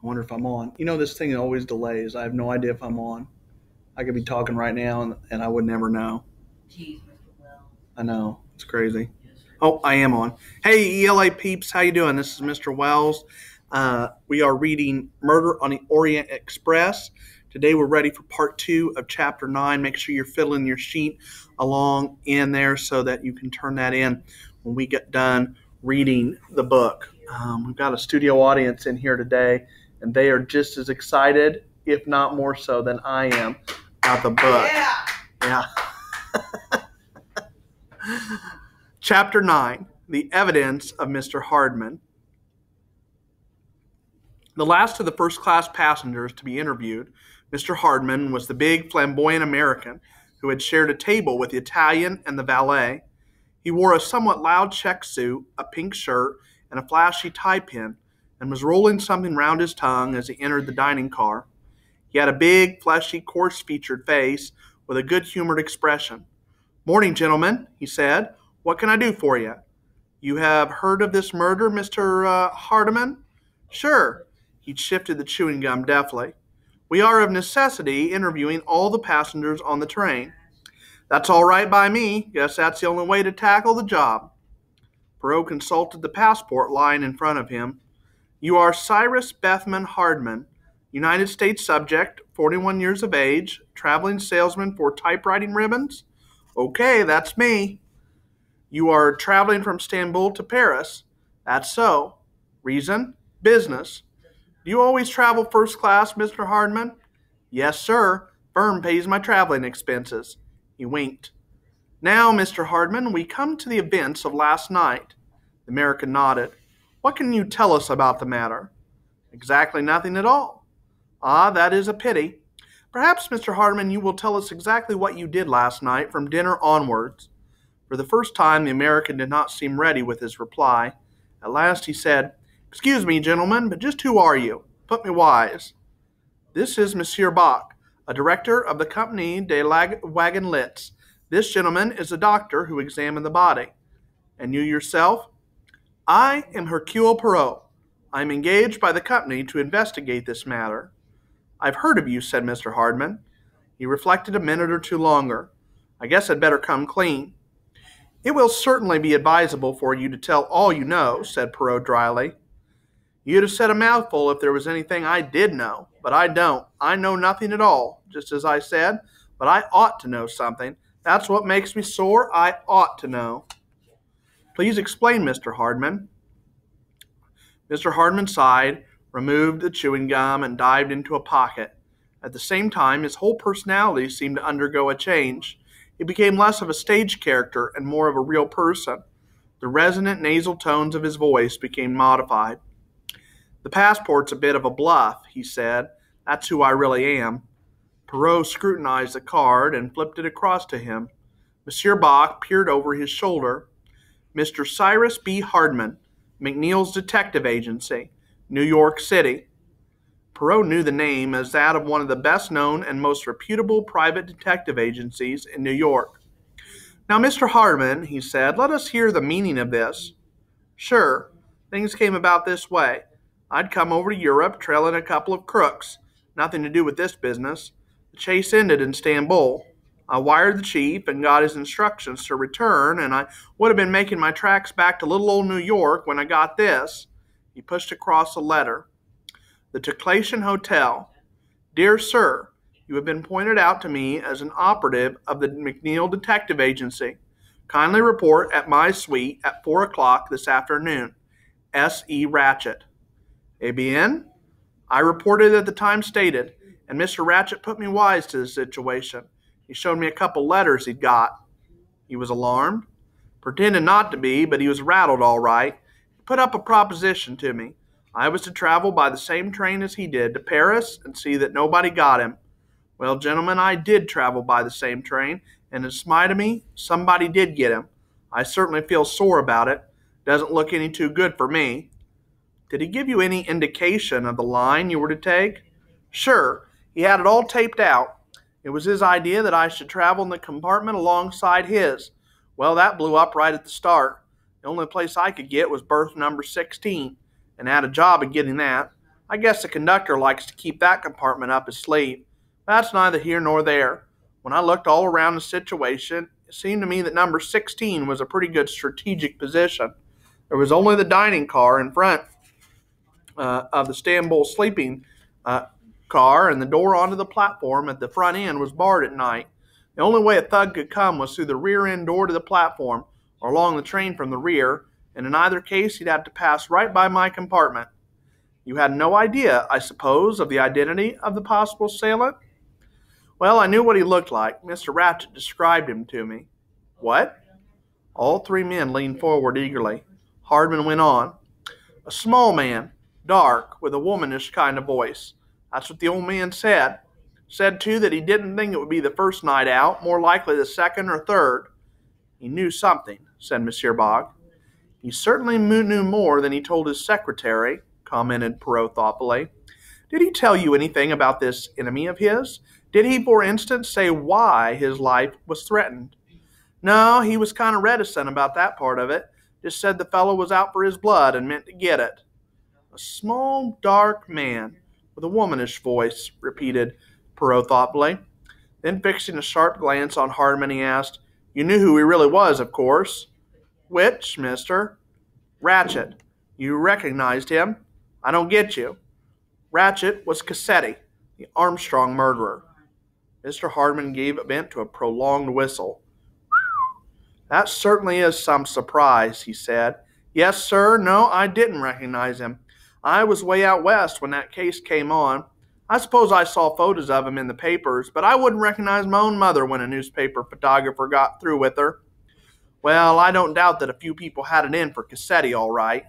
I wonder if I'm on. You know, this thing always delays. I have no idea if I'm on. I could be talking right now and I would never know. Jeez, Mr. Wells. I know. It's crazy. Oh, I am on. Hey, ELA peeps. How you doing? This is Mr. Wells. We are reading Murder on the Orient Express. Today we're ready for part 2 of chapter 9. Make sure you're filling your sheet along in there so that you can turn that in when we get done reading the book. We've got a studio audience in here today, and they are just as excited, if not more so, than I am about the book. Yeah. Chapter 9, The Evidence of Mr. Hardman. The last of the first-class passengers to be interviewed, Mr. Hardman was the big, flamboyant American who had shared a table with the Italian and the valet. He wore a somewhat loud check suit, a pink shirt, and a flashy tie pin, and was rolling something round his tongue as he entered the dining car. He had a big, fleshy, coarse-featured face with a good-humored expression. "Morning, gentlemen," he said. "What can I do for you?" "You have heard of this murder, Mr. Hardiman?" "Sure." He'd shifted the chewing gum deftly. "We are of necessity interviewing all the passengers on the train." "That's all right by me. Guess that's the only way to tackle the job." Perot consulted the passport lying in front of him. "You are Cyrus Bethman Hardman, United States subject, 41 years of age, traveling salesman for typewriting ribbons?" "Okay, that's me." "You are traveling from Istanbul to Paris?" "That's so." "Reason?" "Business." "Do you always travel first class, Mr. Hardman?" "Yes, sir. Firm pays my traveling expenses." He winked. "Now, Mr. Hardman, we come to the events of last night." The American nodded. "What can you tell us about the matter?" "Exactly nothing at all." "Ah, that is a pity. Perhaps, Mr. Hardman, you will tell us exactly what you did last night from dinner onwards." For the first time, the American did not seem ready with his reply. At last he said, "Excuse me, gentlemen, but just who are you? Put me wise." "This is Monsieur Bach, a director of the Compagnie des Wagonlits. This gentleman is a doctor who examined the body." "And you yourself?" "I am Hercule Poirot. I am engaged by the company to investigate this matter." "I've heard of you," said Mr. Hardman. He reflected a minute or two longer. "I guess I'd better come clean." "It will certainly be advisable for you to tell all you know," said Perot dryly. "You'd have said a mouthful if there was anything I did know, but I don't. I know nothing at all, just as I said, but I ought to know something. That's what makes me sore. I ought to know." "Please explain, Mr. Hardman." Mr. Hardman sighed, removed the chewing gum, and dived into a pocket. At the same time, his whole personality seemed to undergo a change. He became less of a stage character and more of a real person. The resonant nasal tones of his voice became modified. "The passport's a bit of a bluff," he said. "That's who I really am." Perot scrutinized the card and flipped it across to him. Monsieur Bach peered over his shoulder. "Mr. Cyrus B. Hardman, McNeil's Detective Agency, New York City." Perot knew the name as that of one of the best-known and most reputable private detective agencies in New York. "Now, Mr. Hardman," he said, "let us hear the meaning of this." "Sure. Things came about this way. I'd come over to Europe trailing a couple of crooks. Nothing to do with this business. The chase ended in Istanbul. I wired the chief and got his instructions to return, and I would have been making my tracks back to little old New York when I got this." He pushed across a letter. "The Teclation Hotel. Dear Sir, you have been pointed out to me as an operative of the McNeil Detective Agency. Kindly report at my suite at 4 o'clock this afternoon. S. E. Ratchett." "Eh bien?" "I reported at the time stated, and Mr. Ratchett put me wise to the situation. He showed me a couple letters he'd got." "He was alarmed?" "Pretended not to be, but he was rattled all right. He put up a proposition to me. I was to travel by the same train as he did to Paris and see that nobody got him. Well, gentlemen, I did travel by the same train, and in spite of me, somebody did get him. I certainly feel sore about it. Doesn't look any too good for me." "Did he give you any indication of the line you were to take?" "Sure. He had it all taped out. It was his idea that I should travel in the compartment alongside his. Well, that blew up right at the start. The only place I could get was berth number 16, and had a job of getting that. I guess the conductor likes to keep that compartment up his sleeve. That's neither here nor there. When I looked all around the situation, it seemed to me that number 16 was a pretty good strategic position. There was only the dining car in front of the Istanbul sleeping uh, car, and the door onto the platform at the front end was barred at night. The only way a thug could come was through the rear end door to the platform, or along the train from the rear, and in either case he'd have to pass right by my compartment. You had no idea, I suppose, of the identity of the possible assailant? Well, I knew what he looked like. Mr. Ratchett described him to me. What? All three men leaned forward eagerly. Hardman went on. A small man, dark, with a womanish kind of voice. That's what the old man said. Said, too, that he didn't think it would be the first night out, more likely the second or third. He knew something, said Monsieur Bogg. He certainly knew more than he told his secretary, commented Perrault thoughtfully. Did he tell you anything about this enemy of his? Did he, for instance, say why his life was threatened? No, he was kind of reticent about that part of it. Just said the fellow was out for his blood and meant to get it. A small, dark man with a womanish voice, repeated Perrault thoughtfully. Then fixing a sharp glance on Hardman, he asked, You knew who he really was, of course. Which, mister? Ratchett. You recognized him? I don't get you. Ratchett was Cassetti, the Armstrong murderer. Mr. Hardman gave vent to a prolonged whistle. That certainly is some surprise, he said. Yes, sir. No, I didn't recognize him. I was way out west when that case came on. I suppose I saw photos of him in the papers, but I wouldn't recognize my own mother when a newspaper photographer got through with her. Well, I don't doubt that a few people had it in for Cassetti, all right.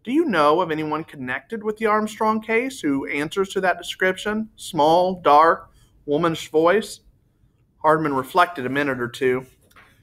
Do you know of anyone connected with the Armstrong case who answers to that description? Small, dark, womanish voice? Hardman reflected a minute or two.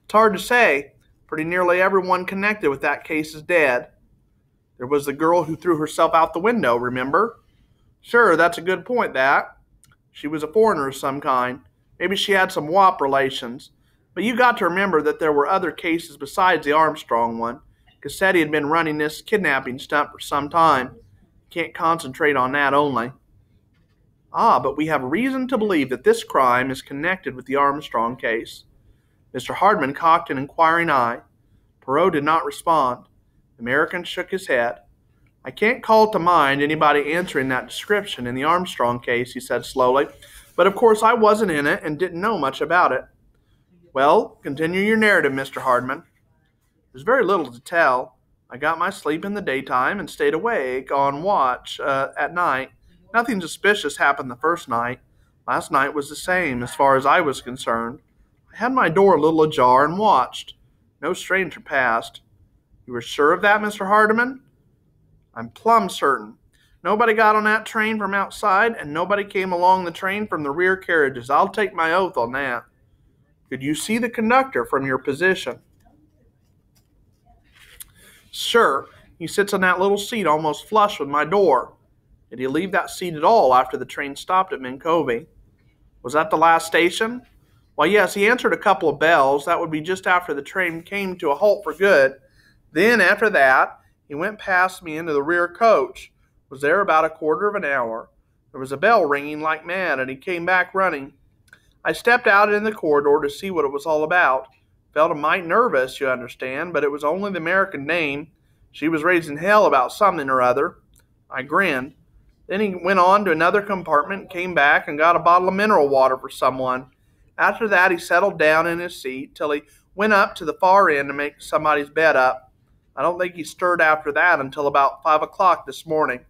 It's hard to say. Pretty nearly everyone connected with that case is dead. There was the girl who threw herself out the window, remember? Sure, that's a good point, that. She was a foreigner of some kind. Maybe she had some WAP relations. But you got to remember that there were other cases besides the Armstrong one. Cassetti had been running this kidnapping stunt for some time. Can't concentrate on that only. Ah, but we have reason to believe that this crime is connected with the Armstrong case. Mr. Hardman cocked an inquiring eye. Perrault did not respond. The American shook his head. I can't call to mind anybody answering that description in the Armstrong case, he said slowly. But of course I wasn't in it and didn't know much about it. Well, continue your narrative, Mr. Hardman. There's very little to tell. I got my sleep in the daytime and stayed awake on watch at night. Nothing suspicious happened the first night. Last night was the same, as far as I was concerned. I had my door a little ajar and watched. No stranger passed. You were sure of that, Mr. Hardman? I'm plumb certain. Nobody got on that train from outside, and nobody came along the train from the rear carriages. I'll take my oath on that. Could you see the conductor from your position? Sure. He sits on that little seat almost flush with my door. Did he leave that seat at all after the train stopped at Minkovie? Was that the last station? Why, yes, he answered a couple of bells. That would be just after the train came to a halt for good. Then, after that, he went past me into the rear coach. Was there about a quarter of an hour. There was a bell ringing like mad, and he came back running. I stepped out in the corridor to see what it was all about. Felt a mite nervous, you understand, but it was only the American name. She was raising hell about something or other. I grinned. Then he went on to another compartment and came back and got a bottle of mineral water for someone. After that, he settled down in his seat till he went up to the far end to make somebody's bed up. I don't think he stirred after that until about 5 o'clock this morning.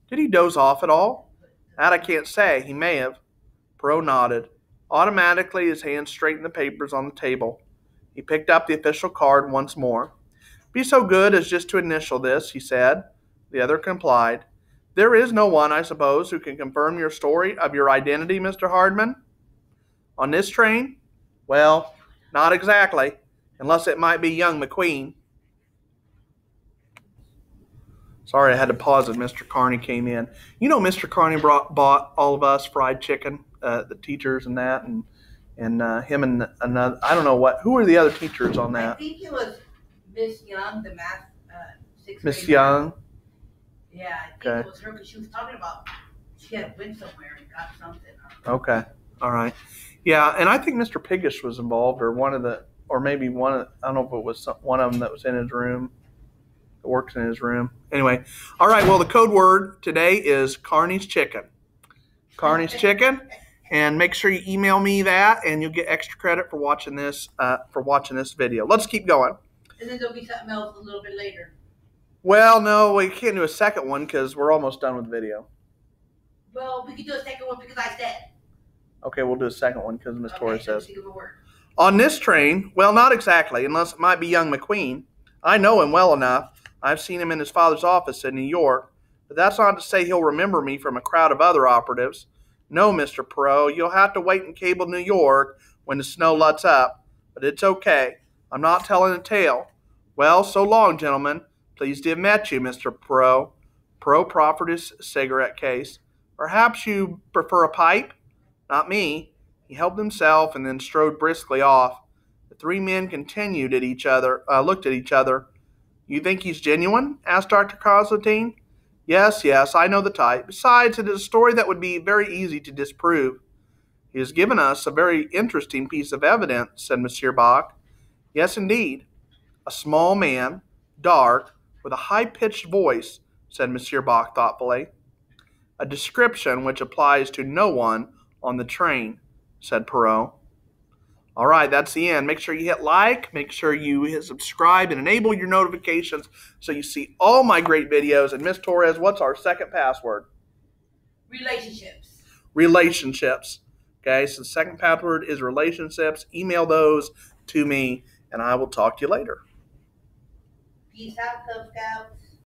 Did he doze off at all? That I can't say. He may have. Perrault nodded. Automatically, his hand straightened the papers on the table. He picked up the official card once more. Be so good as just to initial this, he said. The other complied. There is no one, I suppose, who can confirm your story of your identity, Mr. Hardman? On this train? Well, not exactly, unless it might be young McQueen. Sorry, I had to pause as Mr. Carney came in. You know, Mr. Carney bought all of us fried chicken, the teachers and that, and him and another. I don't know what. Who were the other teachers on that? I think it was Miss Young, the math sixth grade. Miss Young. Yeah, I think it was her because she was talking about she had went somewhere and got something. Okay. All right. Yeah, and I think Mr. Piggish was involved, or maybe one. I don't know if it was one of them that was in his room, that works in his room. Anyway, all right. Well, the code word today is Carney's chicken. Carney's chicken, and make sure you email me that, and you'll get extra credit for watching this video. Let's keep going. And then there'll be something else a little bit later. Well, no, we can't do a second one because we're almost done with the video. Well, we can do a second one because I said. Okay, we'll do a second one because Miss Torres says. Think of a word. On this train, well, not exactly, unless it might be young McQueen. I know him well enough. I've seen him in his father's office in New York. But that's not to say he'll remember me from a crowd of other operatives. No, Mr. Perot, you'll have to wait in Cable, New York when the snow lets up. But it's okay. I'm not telling a tale. Well, so long, gentlemen. Pleased to have met you, Mr. Perot. Perot proffered his cigarette case. Perhaps you prefer a pipe? Not me. He helped himself and then strode briskly off. The three men looked at each other. You think he's genuine? Asked Dr. Constantine. Yes, I know the type. Besides, it is a story that would be very easy to disprove. He has given us a very interesting piece of evidence, said Monsieur Bach. Yes, indeed. A small man, dark, with a high-pitched voice, said Monsieur Bach thoughtfully. A description which applies to no one on the train, said Perot. All right, that's the end. Make sure you hit like, make sure you hit subscribe, and enable your notifications so you see all my great videos. And Miss Torres, what's our second password? Relationships. Relationships. Okay, so the second password is relationships. Email those to me, and I will talk to you later. Peace out, Cub Scouts.